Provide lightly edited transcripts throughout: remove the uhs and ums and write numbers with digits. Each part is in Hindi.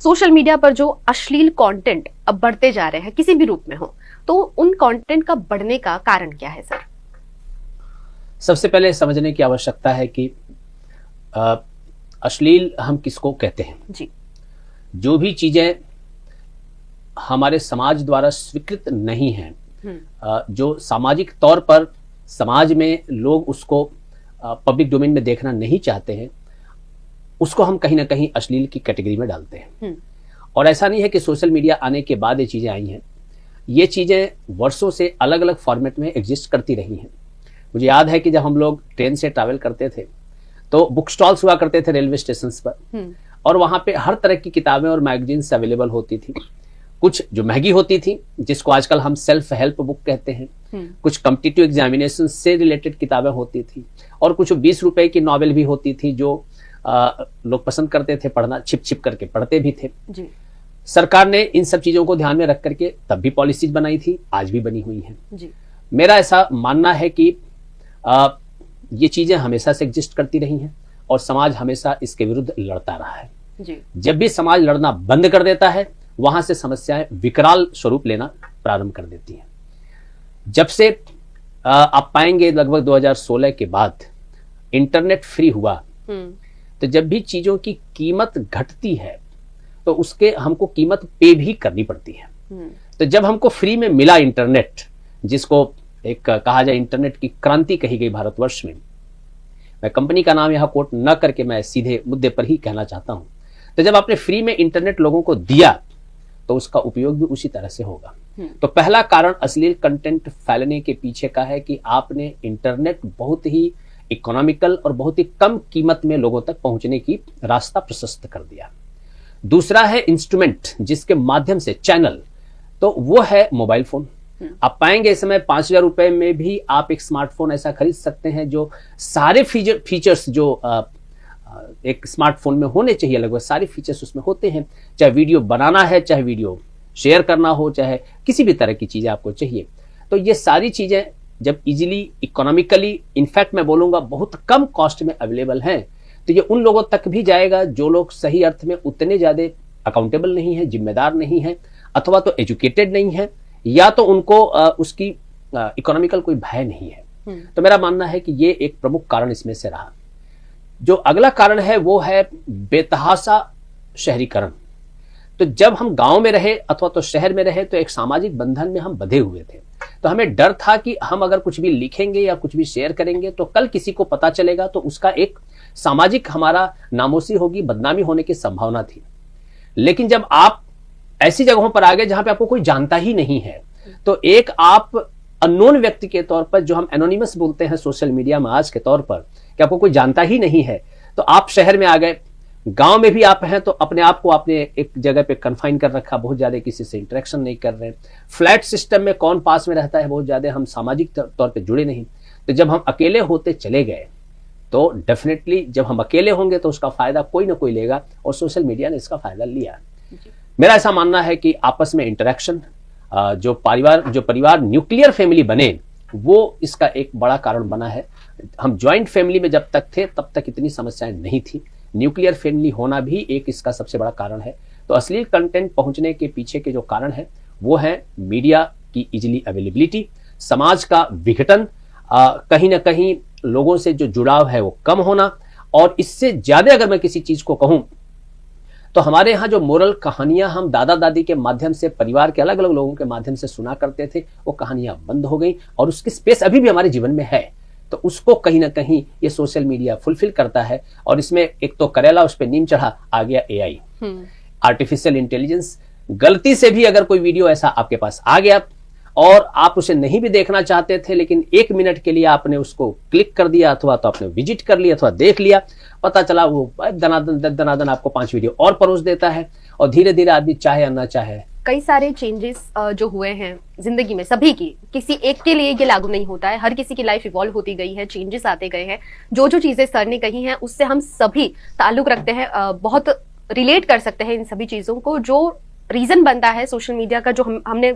सोशल मीडिया पर जो अश्लील कंटेंट अब बढ़ते जा रहे हैं किसी भी रूप में हो, तो उन कंटेंट का बढ़ने का कारण क्या है सर? सबसे पहले समझने की आवश्यकता है कि अश्लील हम किसको कहते हैं जी। जो भी चीजें हमारे समाज द्वारा स्वीकृत नहीं हैं, जो सामाजिक तौर पर समाज में लोग उसको पब्लिक डोमेन में देखना नहीं चाहते हैं, उसको हम कहीं ना कहीं अश्लील की कैटेगरी में डालते हैं। और ऐसा नहीं है कि सोशल मीडिया आने के बाद ये चीजें आई हैं, ये चीजें वर्षों से अलग अलग फॉर्मेट में एग्जिस्ट करती रही हैं। मुझे याद है कि जब हम लोग ट्रेन से ट्रैवल करते थे तो बुक स्टॉल्स हुआ करते थे रेलवे स्टेशन पर, और वहां पे हर तरह की किताबें और मैगजीन्स अवेलेबल होती थी। कुछ जो महंगी होती थी, जिसको आजकल हम सेल्फ हेल्प बुक कहते हैं, कुछ कॉम्पिटिटिव एग्जामिनेशन से रिलेटेड किताबें होती थी, और कुछ 20 रुपए की नॉवेल भी होती थी जो लोग पसंद करते थे पढ़ना, छिप छिप करके पढ़ते भी थे जी। सरकार ने इन सब चीजों को ध्यान में रख करके तब भी पॉलिसीज बनाई थी, आज भी बनी हुई हैं जी। मेरा ऐसा मानना है कि ये चीजें हमेशा से एग्जिस्ट करती रही हैं और समाज हमेशा इसके विरुद्ध लड़ता रहा है जी। जब भी समाज लड़ना बंद कर देता है, वहां से समस्याएं विकराल स्वरूप लेना प्रारंभ कर देती हैं। जब से आप पाएंगे लगभग 2016 के बाद इंटरनेट फ्री हुआ, तो जब भी चीजों की कीमत घटती है तो उसके हमको कीमत पे भी करनी पड़ती है। तो जब हमको फ्री में मिला इंटरनेट, जिसको एक कहा जाए इंटरनेट की क्रांति कही गई भारतवर्ष में, मैं कंपनी का नाम यहां कोट न करके मैं सीधे मुद्दे पर ही कहना चाहता हूं, तो जब आपने फ्री में इंटरनेट लोगों को दिया तो उसका उपयोग भी उसी तरह से होगा। तो पहला कारण अश्लील कंटेंट फैलने के पीछे का है कि आपने इंटरनेट बहुत ही इकोनॉमिकल और बहुत ही कम कीमत में लोगों तक पहुंचने की रास्ता प्रशस्त कर दिया। दूसरा है इंस्ट्रूमेंट, जिसके माध्यम से चैनल, तो वो है मोबाइल फोन। आप पाएंगे इस समय 5,000 रुपए में भी आप एक स्मार्टफोन ऐसा खरीद सकते हैं जो सारे फीचर्स जो एक स्मार्टफोन में होने चाहिए, लगभग सारे फीचर्स उसमें होते हैं। चाहे वीडियो बनाना है, चाहे वीडियो शेयर करना हो, चाहे किसी भी तरह की चीजें आपको चाहिए, तो ये सारी चीजें जब इजीली इकोनॉमिकली, इनफैक्ट मैं बोलूंगा बहुत कम कॉस्ट में अवेलेबल हैं, तो ये उन लोगों तक भी जाएगा जो लोग सही अर्थ में उतने ज्यादा अकाउंटेबल नहीं है, जिम्मेदार नहीं है, अथवा तो एजुकेटेड नहीं है, या तो उनको उसकी इकोनॉमिकल कोई भय नहीं है। तो मेरा मानना है कि ये एक प्रमुख कारण इसमें से रहा। जो अगला कारण है वो है बेतहाशा शहरीकरण। तो जब हम गांव में रहे अथवा तो शहर में रहे तो एक सामाजिक बंधन में हम बंधे हुए थे, तो हमें डर था कि हम अगर कुछ भी लिखेंगे या कुछ भी शेयर करेंगे तो कल किसी को पता चलेगा तो उसका एक सामाजिक हमारा नामोसी होगी, बदनामी होने की संभावना थी। लेकिन जब आप ऐसी जगहों पर आ गए जहां पे आपको कोई जानता ही नहीं है, तो एक आप अननोन व्यक्ति के तौर पर, जो हम एनोनिमस बोलते हैं सोशल मीडिया में आज के तौर पर, कि आपको कोई जानता ही नहीं है, तो आप शहर में आ गए, गांव में भी आप हैं तो अपने आप को आपने एक जगह पे कन्फाइन कर रखा, बहुत ज्यादा किसी से इंटरेक्शन नहीं कर रहे। फ्लैट सिस्टम में कौन पास में रहता है, बहुत ज्यादा हम सामाजिक तौर पे जुड़े नहीं। तो जब हम अकेले होते चले गए तो डेफिनेटली जब हम अकेले होंगे तो उसका फायदा कोई ना कोई लेगा, और सोशल मीडिया ने इसका फायदा लिया। मेरा ऐसा मानना है कि आपस में इंटरेक्शन, जो परिवार न्यूक्लियर फैमिली बने, वो इसका एक बड़ा कारण बना है। हम ज्वाइंट फैमिली में जब तक थे तब तक इतनी समस्याएं नहीं थी, न्यूक्लियर फैमिली होना भी एक इसका सबसे बड़ा कारण है। तो अश्लील कंटेंट पहुंचने के पीछे के जो कारण है वो है मीडिया की इजीली अवेलेबिलिटी, समाज का विघटन, कहीं ना कहीं लोगों से जो जुड़ाव है वो कम होना, और इससे ज्यादा अगर मैं किसी चीज को कहूं तो हमारे यहाँ जो मोरल कहानियां हम दादा दादी के माध्यम से, परिवार के अलग अलग लोगों के माध्यम से सुना करते थे, वो कहानियां बंद हो गई, और उसकी स्पेस अभी भी हमारे जीवन में है। तो उसको कहीं ना कहीं ये सोशल मीडिया फुलफिल करता है। और इसमें एक तो करेला उस पर नीम चढ़ा, आ गया एआई, आर्टिफिशियल इंटेलिजेंस। गलती से भी अगर कोई वीडियो ऐसा आपके पास आ गया और आप उसे नहीं भी देखना चाहते थे, लेकिन 1 मिनट के लिए आपने उसको क्लिक कर दिया, अथवा तो आपने विजिट कर लिया, अथवा देख लिया, पता चला वो दनादन आपको 5 वीडियो और परोस देता है, और धीरे धीरे आदमी चाहे या ना चाहे। कई सारे चेंजेस जो हुए हैं जिंदगी में सभी की, किसी एक के लिए ये लागू नहीं होता है, हर किसी की लाइफ इवॉल्व होती गई है, चेंजेस आते गए हैं। जो जो चीजें सर ने कही हैं उससे हम सभी ताल्लुक रखते हैं, बहुत रिलेट कर सकते हैं इन सभी चीजों को। जो रीजन बनता है सोशल मीडिया का, जो हमने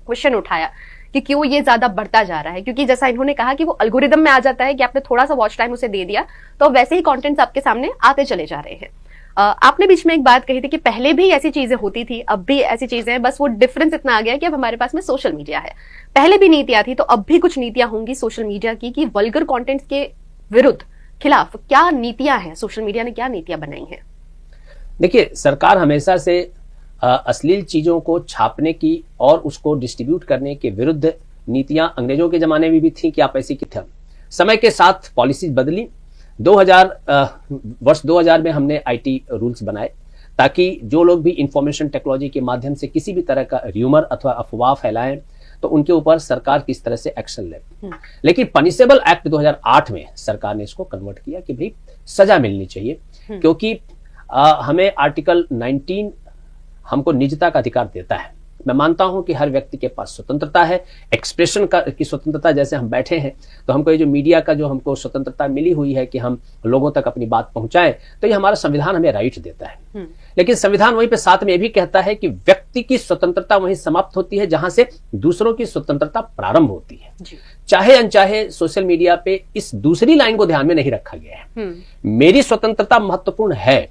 क्वेश्चन उठाया कि क्यों ये ज्यादा बढ़ता जा रहा है, क्योंकि जैसा इन्होंने कहा कि वो एल्गोरिदम में आ जाता है कि आपने थोड़ा सा वॉच टाइम उसे दे दिया तो वैसे ही कंटेंट्स आपके सामने आते चले जा रहे हैं। आपने बीच में एक बात कही थी कि पहले भी ऐसी चीजें होती थी, अब भी ऐसी चीजें हैं, बस वो डिफरेंस इतना आ गया कि अब हमारे पास में सोशल मीडिया है। पहले भी नीतियां थी तो अब भी कुछ नीतियां होंगी सोशल मीडिया की कि वल्गर कंटेंट के विरुद्ध खिलाफ क्या नीतियां हैं, सोशल मीडिया ने क्या नीतियां बनाई हैं? देखिए, सरकार हमेशा से अश्लील चीजों को छापने की और उसको डिस्ट्रीब्यूट करने के विरुद्ध नीतियां अंग्रेजों के जमाने में भी थी कि आप ऐसी की थी। समय के साथ पॉलिसीज बदली। वर्ष 2000 में हमने आईटी रूल्स बनाए ताकि जो लोग भी इंफॉर्मेशन टेक्नोलॉजी के माध्यम से किसी भी तरह का र्यूमर अथवा अफवाह फैलाएं तो उनके ऊपर सरकार किस तरह से एक्शन ले। लेकिन पनिशेबल एक्ट 2008 में सरकार ने इसको कन्वर्ट किया कि भाई सजा मिलनी चाहिए, क्योंकि हमें आर्टिकल 19 हमको निजता का अधिकार देता है। मैं मानता हूं कि हर व्यक्ति के पास स्वतंत्रता है, एक्सप्रेशन की स्वतंत्रता। जैसे हम बैठे हैं तो हमको ये जो मीडिया का जो हमको स्वतंत्रता मिली हुई है कि हम लोगों तक अपनी बात पहुंचाएं, तो ये हमारा संविधान हमें राइट देता है। लेकिन संविधान वहीं पे साथ में ये भी कहता है कि व्यक्ति की स्वतंत्रता वहीं समाप्त होती है जहां से दूसरों की स्वतंत्रता प्रारंभ होती है। चाहे अनचाहे सोशल मीडिया पे इस दूसरी लाइन को ध्यान में नहीं रखा गया है। मेरी स्वतंत्रता महत्वपूर्ण है,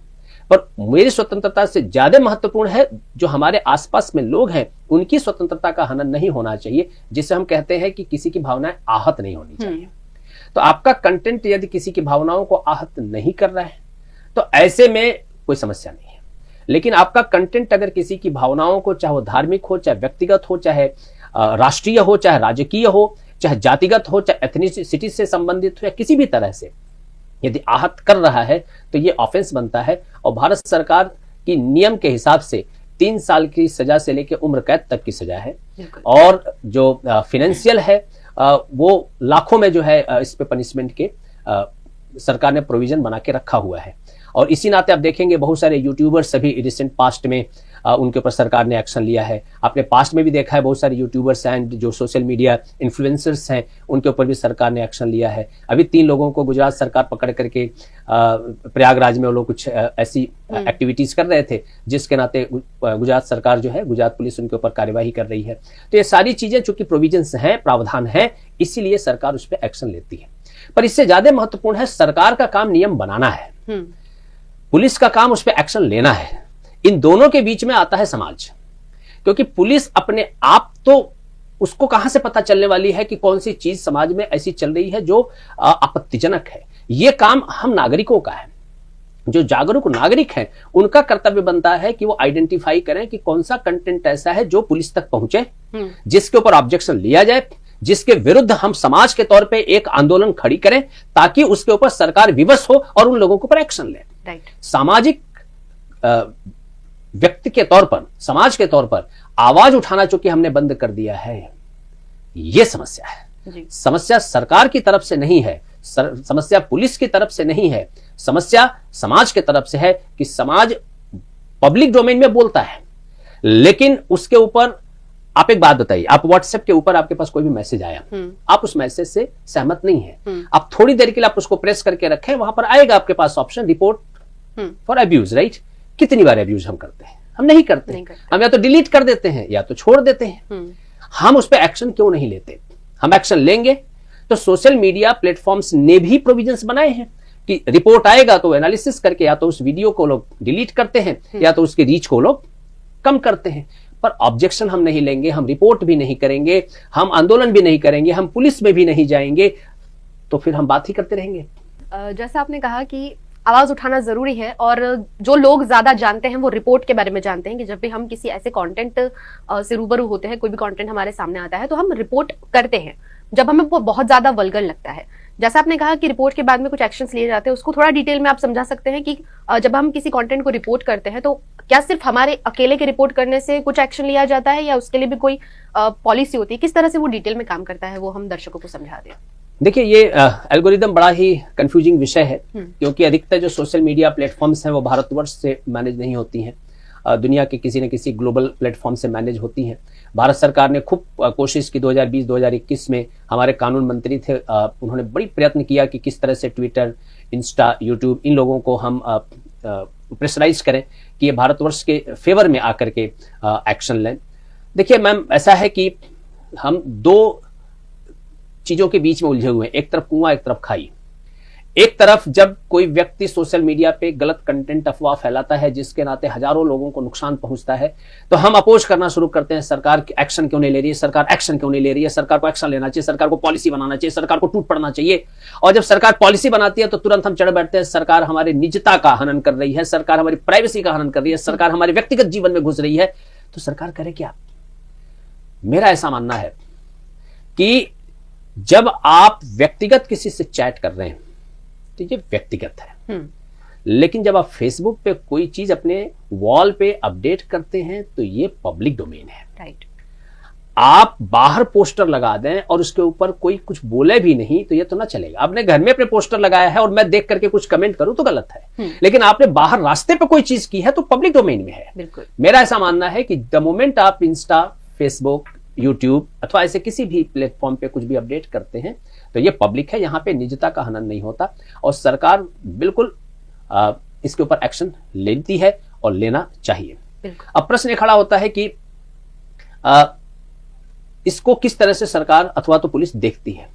पर मेरी स्वतंत्रता से ज्यादा महत्वपूर्ण है जो हमारे आसपास में लोग हैं उनकी स्वतंत्रता का हनन नहीं होना चाहिए, जिसे हम कहते हैं कि किसी की भावनाएं आहत नहीं होनी चाहिए। तो आपका कंटेंट यदि किसी की भावनाओं को आहत नहीं कर रहा है तो ऐसे में कोई समस्या नहीं है। लेकिन आपका कंटेंट अगर किसी की भावनाओं को, चाहे वो धार्मिक हो, चाहे व्यक्तिगत हो, चाहे राष्ट्रीय हो, चाहे राजकीय हो, चाहे जातिगत हो, चाहे एथनिसिटी से संबंधित हो, या किसी भी तरह से यदि आहत कर रहा है तो ये ऑफेंस बनता है। और भारत सरकार की नियम के हिसाब से 3 साल की सजा से लेकर उम्र कैद तक की सजा है, और जो फाइनेंशियल है वो लाखों में जो है इस पे पनिशमेंट के सरकार ने प्रोविजन बना के रखा हुआ है। और इसी नाते आप देखेंगे बहुत सारे यूट्यूबर्स सभी रिसेंट पास्ट में उनके ऊपर सरकार ने एक्शन लिया है। आपने पास्ट में भी देखा है बहुत सारे यूट्यूबर्स एंड जो सोशल मीडिया इन्फ्लुएंसर्स हैं उनके ऊपर भी सरकार ने एक्शन लिया है। अभी 3 लोगों को गुजरात सरकार पकड़ करके प्रयागराज में वो लोग कुछ ऐसी एक्टिविटीज कर रहे थे जिसके नाते गुजरात सरकार जो है, गुजरात पुलिस उनके ऊपर कार्यवाही कर रही है। तो ये सारी चीजें चूंकि प्रोविजंस हैं, प्रावधान है, इसीलिए सरकार उस पर एक्शन लेती है। पर इससे ज्यादा महत्वपूर्ण है सरकार का काम नियम बनाना है, पुलिस का काम उस पर एक्शन लेना है। इन दोनों के बीच में आता है समाज, क्योंकि पुलिस अपने आप तो उसको कहां से पता चलने वाली है कि कौन सी चीज समाज में ऐसी चल रही है जो आपत्तिजनक है। यह काम हम नागरिकों का है। जो जागरूक नागरिक हैं उनका कर्तव्य बनता है कि वो आइडेंटिफाई करें कि कौन सा कंटेंट ऐसा है जो पुलिस तक पहुंचे, जिसके ऊपर ऑब्जेक्शन लिया जाए, जिसके विरुद्ध हम समाज के तौर पे एक आंदोलन खड़ी करें ताकि उसके ऊपर सरकार विवश हो और उन लोगों के ऊपर एक्शन ले। सामाजिक व्यक्ति के तौर पर, समाज के तौर पर आवाज उठाना चूंकि हमने बंद कर दिया है, यह समस्या है। समस्या सरकार की तरफ से नहीं है, समस्या पुलिस की तरफ से नहीं है, समस्या समाज के तरफ से है कि समाज पब्लिक डोमेन में बोलता है, लेकिन उसके ऊपर आप एक बात बताइए, आप व्हाट्सएप के ऊपर आपके पास कोई भी मैसेज आया, आप उस मैसेज से सहमत नहीं है, आप थोड़ी देर के लिए आप उसको प्रेस करके रखें, वहां पर आएगा आपके पास option report for abuse, right? कितनी बार अब्यूज हम करते हैं? हम नहीं करते। हम या तो डिलीट कर देते हैं या तो छोड़ देते हैं। हम उस पर एक्शन क्यों नहीं लेते? हम एक्शन लेंगे तो सोशल मीडिया प्लेटफॉर्म्स ने भी प्रोविजंस बनाए हैं कि रिपोर्ट आएगा तो एनालिसिस करके या तो उस वीडियो को लोग डिलीट करते हैं या तो उसके रीच को लोग कम करते हैं। पर ऑब्जेक्शन हम नहीं लेंगे, हम रिपोर्ट भी नहीं करेंगे, हम आंदोलन भी नहीं करेंगे, हम पुलिस में भी नहीं जाएंगे, तो फिर हम बात ही करते रहेंगे। जैसा आपने कहा कि आवाज उठाना जरूरी है, और जो लोग ज्यादा जानते हैं वो रिपोर्ट के बारे में जानते हैं कि जब भी हम किसी ऐसे कंटेंट से रूबरू होते हैं, कोई भी कंटेंट हमारे सामने आता है तो हम रिपोर्ट करते हैं जब हमें वो बहुत ज्यादा वल्गर लगता है। जैसा आपने कहा कि रिपोर्ट के बाद में कुछ एक्शंस लिए जाते हैं, उसको थोड़ा डिटेल में आप समझा सकते हैं कि जब हम किसी कंटेंट को रिपोर्ट करते हैं तो क्या सिर्फ हमारे अकेले के रिपोर्ट करने से कुछ एक्शन लिया जाता है या उसके लिए भी कोई पॉलिसी होती है? किस तरह से वो डिटेल में काम करता है, वो हम दर्शकों को समझा दें। देखिए, ये एल्गोरिदम बड़ा ही कंफ्यूजिंग विषय है, क्योंकि अधिकतर जो सोशल मीडिया प्लेटफॉर्म्स हैं वो भारतवर्ष से मैनेज नहीं होती हैं, दुनिया के किसी न किसी ग्लोबल प्लेटफॉर्म से मैनेज होती हैं। भारत सरकार ने खूब कोशिश की 2020-2021 में, हमारे कानून मंत्री थे, उन्होंने बड़ी प्रयत्न किया कि किस तरह से ट्विटर, इंस्टा, यूट्यूब, इन लोगों को हम प्रेशराइज करें कि ये भारतवर्ष के फेवर में आकर के एक्शन लें। देखिए मैम, ऐसा है कि हम 2 चीजों के बीच में उलझे हुए हैं, एक तरफ कुआं एक तरफ खाई। एक तरफ जब कोई व्यक्ति सोशल मीडिया पे गलत कंटेंट अफवाह फैलाता है जिसके नाते हजारों लोगों को नुकसान पहुंचता है, तो हम अपोज करना शुरू करते हैं, सरकार एक्शन क्यों नहीं ले रही है, सरकार एक्शन क्यों नहीं ले रही है, सरकार को एक्शन लेना चाहिए, सरकार को पॉलिसी बनाना चाहिए, सरकार को टूट पड़ना चाहिए। और जब सरकार पॉलिसी बनाती है तो तुरंत हम चढ़ बैठते हैं, सरकार हमारी निजता का हनन कर रही है, सरकार हमारी प्राइवेसी का हनन कर रही है, सरकार हमारे व्यक्तिगत जीवन में घुस रही है। तो सरकार करे क्या? मेरा ऐसा मानना है कि जब आप व्यक्तिगत किसी से चैट कर रहे हैं तो ये व्यक्तिगत है, लेकिन जब आप फेसबुक पे कोई चीज अपने वॉल पे अपडेट करते हैं तो ये पब्लिक डोमेन है। राइट। आप बाहर पोस्टर लगा दें और उसके ऊपर कोई कुछ बोले भी नहीं तो ये तो ना चलेगा। आपने घर में अपने पोस्टर लगाया है और मैं देख करके कुछ कमेंट करूं तो गलत है, लेकिन आपने बाहर रास्ते पे कोई चीज की है तो पब्लिक डोमेन में है। बिल्कुल। मेरा ऐसा मानना है कि द मोमेंट आप इंस्टा, फेसबुक, यूट्यूब अथवा ऐसे किसी भी प्लेटफॉर्म पे कुछ भी अपडेट करते हैं तो ये पब्लिक है, यहाँ पे निजता का हनन नहीं होता और सरकार बिल्कुल इसके ऊपर एक्शन लेती है और लेना चाहिए। अब प्रश्न ये खड़ा होता है कि इसको किस तरह से सरकार अथवा तो पुलिस देखती है।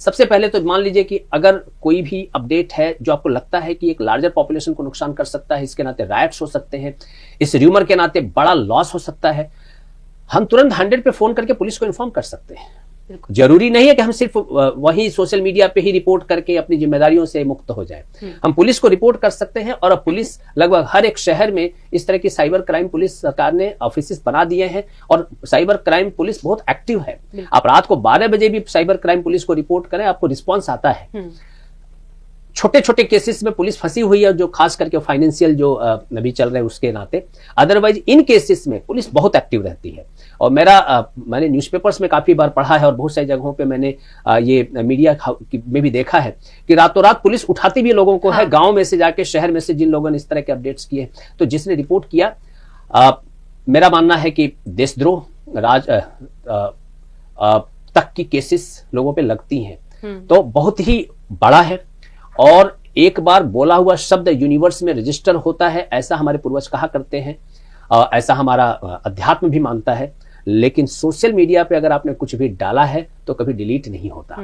सबसे पहले तो मान लीजिए कि अगर कोई भी अपडेट है जो आपको लगता है कि एक लार्जर पॉपुलेशन को नुकसान कर सकता है, इसके नाते राइट्स हो सकते हैं, इस र्यूमर के नाते बड़ा लॉस हो सकता है, हम तुरंत 100 पे फोन करके पुलिस को इन्फॉर्म कर सकते हैं। जरूरी नहीं है कि हम सिर्फ वही सोशल मीडिया पे ही रिपोर्ट करके अपनी जिम्मेदारियों से मुक्त हो जाए। हम पुलिस को रिपोर्ट कर सकते हैं और अब पुलिस लगभग हर एक शहर में इस तरह की साइबर क्राइम पुलिस सरकार ने ऑफिस बना दिए हैं और साइबर क्राइम पुलिस बहुत एक्टिव है। आप रात को 12 बजे भी साइबर क्राइम पुलिस को रिपोर्ट करें, आपको रिस्पॉन्स आता है। छोटे छोटे केसेस में पुलिस फंसी हुई है, जो खास करके फाइनेंशियल जो अभी चल रहे हैं उसके नाते, अदरवाइज इन केसेस में पुलिस बहुत एक्टिव रहती है। और मैंने न्यूज़पेपर्स में काफी बार पढ़ा है और बहुत सारी जगहों पे मैंने ये मीडिया में भी देखा है कि रातों रात पुलिस उठाती भी लोगों को है, गांव में से जाके, शहर में से जिन लोगों ने इस तरह के अपडेट्स किए, तो जिसने रिपोर्ट किया, मेरा मानना है कि देशद्रोह तक की केसेस लोगों पे लगती हैं, तो बहुत ही बड़ा है। और एक बार बोला हुआ शब्द यूनिवर्स में रजिस्टर होता है, ऐसा हमारे पूर्वज कहा करते हैं, ऐसा हमारा अध्यात्म भी मानता है। लेकिन सोशल मीडिया पे अगर आपने कुछ भी डाला है तो कभी डिलीट नहीं होता।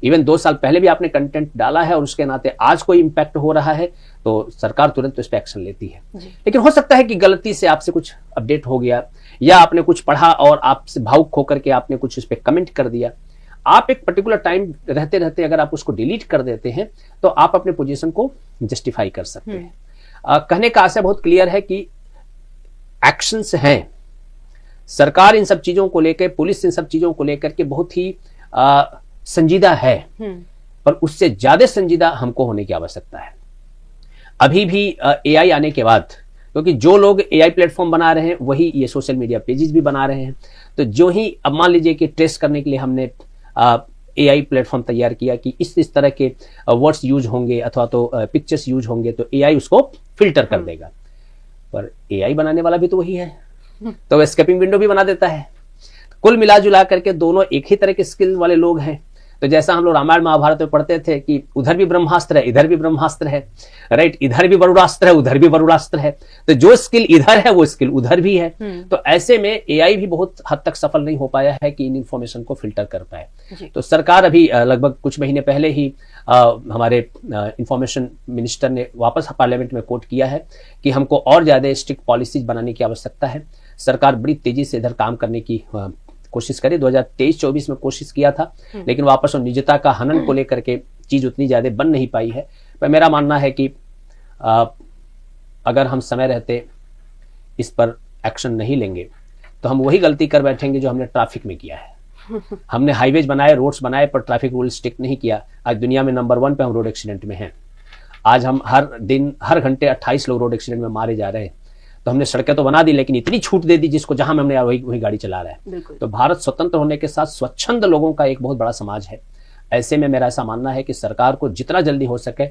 इवन 2 साल पहले भी आपने कंटेंट डाला है और उसके नाते आज कोई इंपैक्ट हो रहा है तो सरकार तुरंत उस पर एक्शन लेती है। लेकिन हो सकता है कि गलती से आपसे कुछ अपडेट हो गया या आपने कुछ पढ़ा और आपसे भावुक होकर के आपने कुछ उस पर कमेंट कर दिया, आप एक पर्टिकुलर टाइम रहते रहते अगर आप उसको डिलीट कर देते हैं तो आप अपने पोजीशन को जस्टिफाई कर सकते हैं। कहने का आशय बहुत क्लियर है कि एक्शंस हैं, सरकार इन सब चीजों को लेकर, पुलिस इन सब चीजों को लेकर के बहुत ही संजीदा है, पर उससे ज्यादा संजीदा हमको होने की आवश्यकता है। अभी भी एआई आने के बाद, क्योंकि जो लोग एआई प्लेटफॉर्म बना रहे हैं वही ये सोशल मीडिया पेजेस भी बना रहे हैं, तो जो ही अब मान लीजिए कि ट्रेस करने के लिए हमने एआई प्लेटफॉर्म तैयार किया कि इस तरह के वर्ड्स यूज होंगे अथवा तो पिक्चर्स यूज होंगे तो एआई उसको फिल्टर कर देगा। पर एआई बनाने वाला भी तो वही है, तो एस्केपिंग विंडो भी बना देता है। कुल मिला जुला करके दोनों एक ही तरह के स्किल वाले लोग हैं। तो जैसा हम लोग रामायण महाभारत में पढ़ते थे कि उधर भी ब्रह्मास्त्र है, इधर भी ब्रह्मास्त्र है, राइट, इधर भी वरुणास्त्र है, उधर भी वरुणास्त्र है, तो जो स्किल इधर है वो स्किल उधर भी है। तो ऐसे में एआई भी बहुत हद तक सफल नहीं हो पाया है कि इन इंफॉर्मेशन को फिल्टर कर पाए। तो सरकार अभी लगभग कुछ महीने पहले ही हमारे इंफॉर्मेशन मिनिस्टर ने वापस पार्लियामेंट में कोट किया है कि हमको और ज्यादा स्ट्रिक्ट पॉलिसीज बनाने की आवश्यकता है। सरकार बड़ी तेजी से इधर काम करने की कोशिश करे। 2023-24 में कोशिश किया था, लेकिन वापस निजता का हनन को लेकर के चीज उतनी ज्यादा बन नहीं पाई है। पर मेरा मानना है कि अगर हम समय रहते इस पर एक्शन नहीं लेंगे तो हम वही गलती कर बैठेंगे जो हमने ट्रैफिक में किया है। हमने हाईवेज बनाए, रोड्स बनाए, पर ट्रैफिक रूल स्टिक नहीं किया। आज दुनिया में नंबर 1 पे हम रोड एक्सीडेंट में हैं। आज हम हर घंटे 28 लोग रोड एक्सीडेंट में मारे जा रहे हैं। तो हमने सड़कें तो बना दी, लेकिन इतनी छूट दे दी जिसको जहां में हमने वही गाड़ी चला रहा है। तो भारत स्वतंत्र होने के साथ स्वच्छंद लोगों का एक बहुत बड़ा समाज है। ऐसे में मेरा ऐसा मानना है कि सरकार को जितना जल्दी हो सके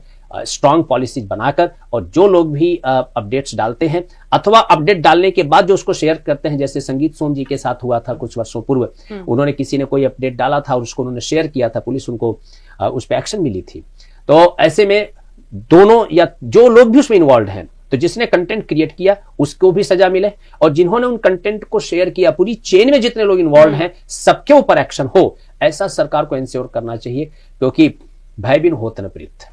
स्ट्रांग पॉलिसीज बनाकर, और जो लोग भी अपडेट्स डालते हैं अथवा अपडेट डालने के बाद जो उसको शेयर करते हैं, जैसे संगीत सोम जी के साथ हुआ था कुछ वर्षों पूर्व, उन्होंने किसी ने कोई अपडेट डाला था और उसको उन्होंने शेयर किया था, पुलिस उनको उस पर एक्शन मिली थी। तो ऐसे में दोनों या जो लोग भी उसमें इन्वॉल्व हैं, तो जिसने कंटेंट क्रिएट किया उसको भी सजा मिले, और जिन्होंने उन कंटेंट को शेयर किया, पूरी चेन में जितने लोग इन्वॉल्व हैं सबके ऊपर एक्शन हो, ऐसा सरकार को इंश्योर करना चाहिए, क्योंकि भय बिन होत न प्रीत।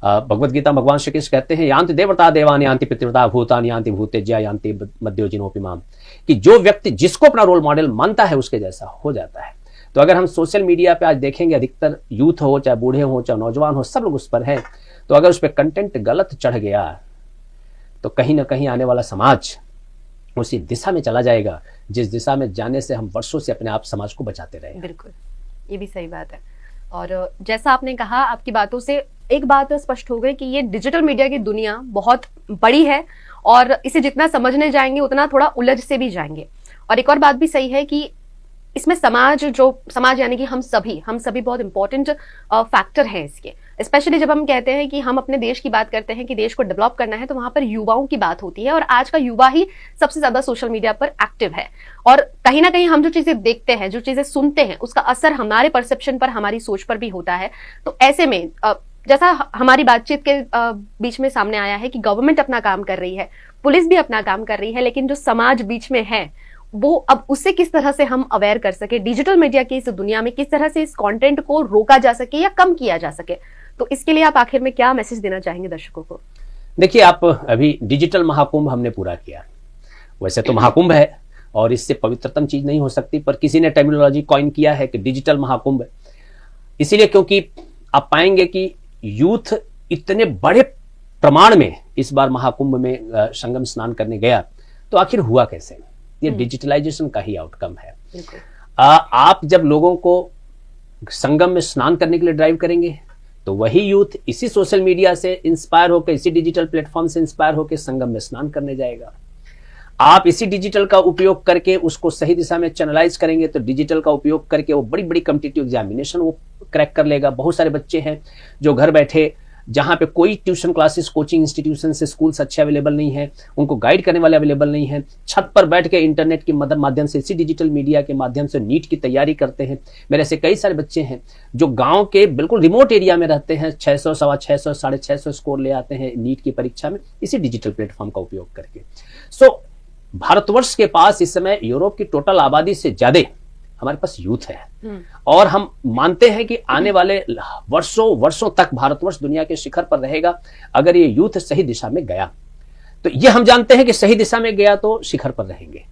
भगवत गीता भगवान श्री कृष्ण कहते हैं यान्ति देवता देवानि यान्ति पितृव्रता भूतानि यान्ति भूतेज्या यान्ति मध्योजिनोपि माम, कि जो व्यक्ति जिसको अपना रोल मॉडल मानता है उसके जैसा हो जाता है। तो अगर हम सोशल मीडिया पे आज देखेंगे अधिकतर यूथ हो, चाहे बूढ़े हो, चाहे नौजवान हो, सब लोग उस पर हैं। तो अगर उस पर कंटेंट गलत चढ़ गया तो कहीं ना कहीं आने वाला समाज उसी दिशा में चला जाएगा जिस दिशा में जाने से हम वर्षों से अपने आप समाज को बचाते रहे। बिल्कुल, ये भी सही बात है। और जैसा आपने कहा, आपकी बातों से एक बात स्पष्ट हो गई कि ये डिजिटल मीडिया की दुनिया बहुत बड़ी है और इसे जितना समझने जाएंगे उतना थोड़ा उलझ से भी जाएंगे। और एक और बात भी सही है कि इसमें समाज यानी कि हम सभी बहुत इंपॉर्टेंट फैक्टर हैं इसके। स्पेशली जब हम कहते हैं कि हम अपने देश की बात करते हैं कि देश को डेवलप करना है, तो वहां पर युवाओं की बात होती है और आज का युवा ही सबसे ज्यादा सोशल मीडिया पर एक्टिव है। और कहीं ना कहीं हम जो चीजें देखते हैं, जो चीजें सुनते हैं, उसका असर हमारे परसेप्शन पर, हमारी सोच पर भी होता है। तो ऐसे में जैसा हमारी बातचीत के बीच में सामने आया है कि गवर्नमेंट अपना काम कर रही है, पुलिस भी अपना काम कर रही है, लेकिन जो समाज बीच में है वो अब उससे किस तरह से हम अवेयर कर सके, डिजिटल मीडिया की इस दुनिया में किस तरह से इस कंटेंट को रोका जा सके या कम किया जा सके, तो इसके लिए आप आखिर में क्या मैसेज देना चाहेंगे दर्शकों को? देखिए, आप अभी डिजिटल महाकुंभ हमने पूरा किया। वैसे तो महाकुंभ है और इससे पवित्रतम चीज नहीं हो सकती, पर किसी ने टर्मिनोलॉजी कॉइन किया है कि डिजिटल महाकुंभ, इसीलिए क्योंकि आप पाएंगे कि यूथ इतने बड़े प्रमाण में इस बार महाकुंभ में संगम स्नान करने गया। तो आखिर हुआ कैसे? ये डिजिटलाइजेशन का ही आउटकम है। आप जब लोगों को संगम में स्नान करने के लिए ड्राइव करेंगे तो वही यूथ इसी सोशल मीडिया से इंस्पायर होकर, इसी डिजिटल प्लेटफॉर्म से इंस्पायर होकर संगम में स्नान करने जाएगा। आप इसी डिजिटल का उपयोग करके उसको सही दिशा में चैनलाइज करेंगे तो डिजिटल का उपयोग करके वो बड़ी बड़ी कॉम्पिटिटिव एग्जामिनेशन वो क्रैक कर लेगा। बहुत सारे बच्चे हैं जो घर बैठे, जहां पे कोई ट्यूशन क्लासेस, कोचिंग इंस्टीट्यूशन से स्कूल्स अच्छे अवेलेबल नहीं है, उनको गाइड करने वाले अवेलेबल नहीं है, छत पर बैठ के इंटरनेट के माध्यम से, इसी डिजिटल मीडिया के माध्यम से नीट की तैयारी करते हैं। मेरे ऐसे कई सारे बच्चे हैं जो गांव के बिल्कुल रिमोट एरिया में रहते हैं, 600, 650, 650 स्कोर ले आते हैं नीट की परीक्षा में इसी डिजिटल प्लेटफॉर्म का उपयोग करके। सो भारतवर्ष के पास इस समय यूरोप की टोटल आबादी से ज्यादा हमारे पास यूथ है और हम मानते हैं कि आने वाले वर्षों तक भारतवर्ष दुनिया के शिखर पर रहेगा अगर ये यूथ सही दिशा में गया। तो ये हम जानते हैं कि सही दिशा में गया तो शिखर पर रहेंगे।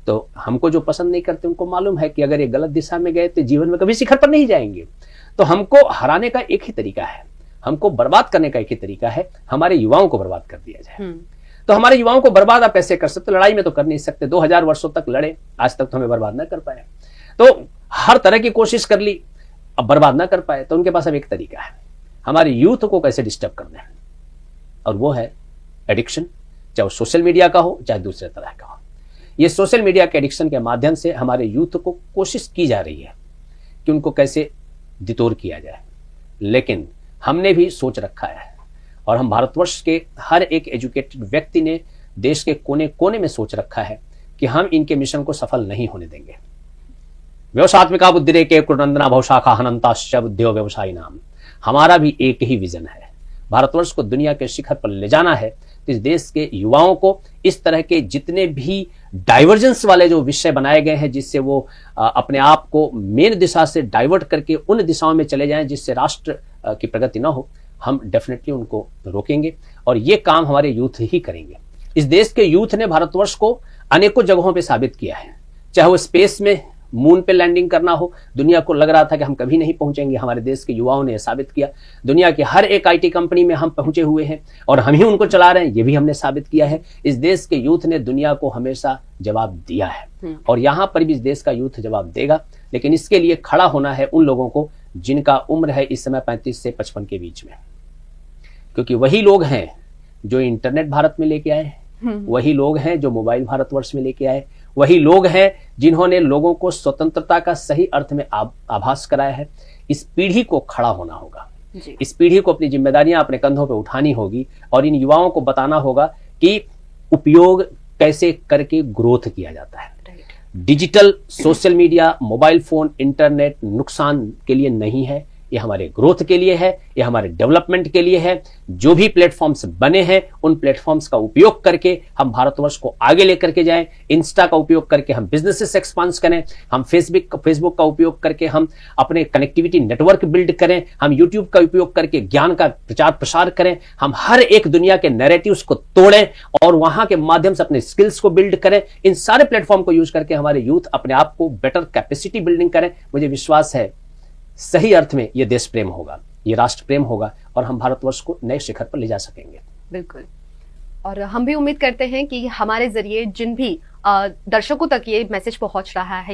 तो हमको जो पसंद नहीं करते उनको मालूम है कि अगर ये गलत दिशा में गए तो जीवन में कभी शिखर पर नहीं जाएंगे। तो हमको हराने का एक ही तरीका है, हमको बर्बाद करने का एक ही तरीका है, हमारे युवाओं को बर्बाद कर दिया जाए। तो हमारे युवाओं को बर्बाद आप ऐसे कर सकते? लड़ाई में तो कर नहीं सकते, 2000 वर्षों तक लड़े, आज तक तो हमें बर्बाद ना कर पाए। तो हर तरह की कोशिश कर ली, अब बर्बाद ना कर पाए। तो उनके पास अब एक तरीका है, हमारे यूथ को कैसे डिस्टर्ब करना है, और वो है एडिक्शन, चाहे वो सोशल मीडिया का हो चाहे दूसरे तरह का हो। ये सोशल मीडिया के एडिक्शन के माध्यम से हमारे यूथ को कोशिश की जा रही है कि उनको कैसे दितोर किया जाए। लेकिन हमने भी सोच रखा है और हम भारतवर्ष के हर एक एजुकेटेड व्यक्ति ने देश के कोने कोने में सोच रखा है कि हम इनके मिशन को सफल नहीं होने देंगे। व्यवसात्मिका बुद्धिरेके कुरनंदना भवशाखा हनंताश्च बुद्धियो व्यवसायी नाम, हमारा भी एक ही विजन है, भारतवर्ष को दुनिया के शिखर पर ले जाना है। तो इस देश के युवाओं को इस तरह के जितने भी डाइवर्जेंस वाले जो विषय बनाए गए हैं जिससे वो अपने आप को मेन दिशा से डाइवर्ट करके उन दिशाओं में चले जाएं जिससे राष्ट्र की प्रगति ना हो, हम डेफिनेटली उनको रोकेंगे और ये काम हमारे यूथ ही करेंगे। इस देश के यूथ ने भारतवर्ष को अनेकों जगहों पे साबित किया है, चाहे वो स्पेस में मून पे लैंडिंग करना हो, दुनिया को लग रहा था कि हम कभी नहीं पहुंचेंगे, हमारे देश के युवाओं ने साबित किया। दुनिया के हर एक आईटी कंपनी में हम पहुंचे हुए हैं और हम ही उनको चला रहे हैं, ये भी हमने साबित किया है। इस देश के यूथ ने दुनिया को हमेशा जवाब दिया है और यहां पर भी इस देश का यूथ जवाब देगा। लेकिन इसके लिए खड़ा होना है उन लोगों को जिनका उम्र है इस समय 35 से 55 के बीच में, क्योंकि वही लोग हैं जो इंटरनेट भारत में लेके आए, वही लोग हैं जो मोबाइल भारतवर्ष में लेके आए, वही लोग हैं जिन्होंने लोगों को स्वतंत्रता का सही अर्थ में आभास कराया है। इस पीढ़ी को खड़ा होना होगा, इस पीढ़ी को अपनी जिम्मेदारियां अपने कंधों पे उठानी होगी और इन युवाओं को बताना होगा कि उपयोग कैसे करके ग्रोथ किया जाता है। Digital, social media, mobile phone, internet नुकसान के लिए नहीं है, ये हमारे ग्रोथ के लिए है, ये हमारे डेवलपमेंट के लिए है। जो भी प्लेटफॉर्म्स बने हैं उन प्लेटफॉर्म्स का उपयोग करके हम भारतवर्ष को आगे लेकर के जाएं। इंस्टा का उपयोग करके हम बिजनेसेस एक्सपांड करें, हम फेसबुक का उपयोग करके हम अपने कनेक्टिविटी नेटवर्क बिल्ड करें, हम यूट्यूब का उपयोग करके ज्ञान का प्रचार प्रसार करें, हम हर एक दुनिया के नैरेटिव्स को तोड़ें और वहां के माध्यम से अपने स्किल्स को बिल्ड करें। इन सारे प्लेटफॉर्म को यूज करके हमारे यूथ अपने आप को बेटर कैपेसिटी बिल्डिंग करें। मुझे विश्वास है सही अर्थ में यह देश प्रेम होगा, ये राष्ट्र प्रेम होगा और हम भारतवर्ष को नए शिखर पर ले जा सकेंगे। बिल्कुल। और हम भी उम्मीद करते हैं कि हमारे जरिए जिन भी दर्शकों तक ये मैसेज पहुंच रहा है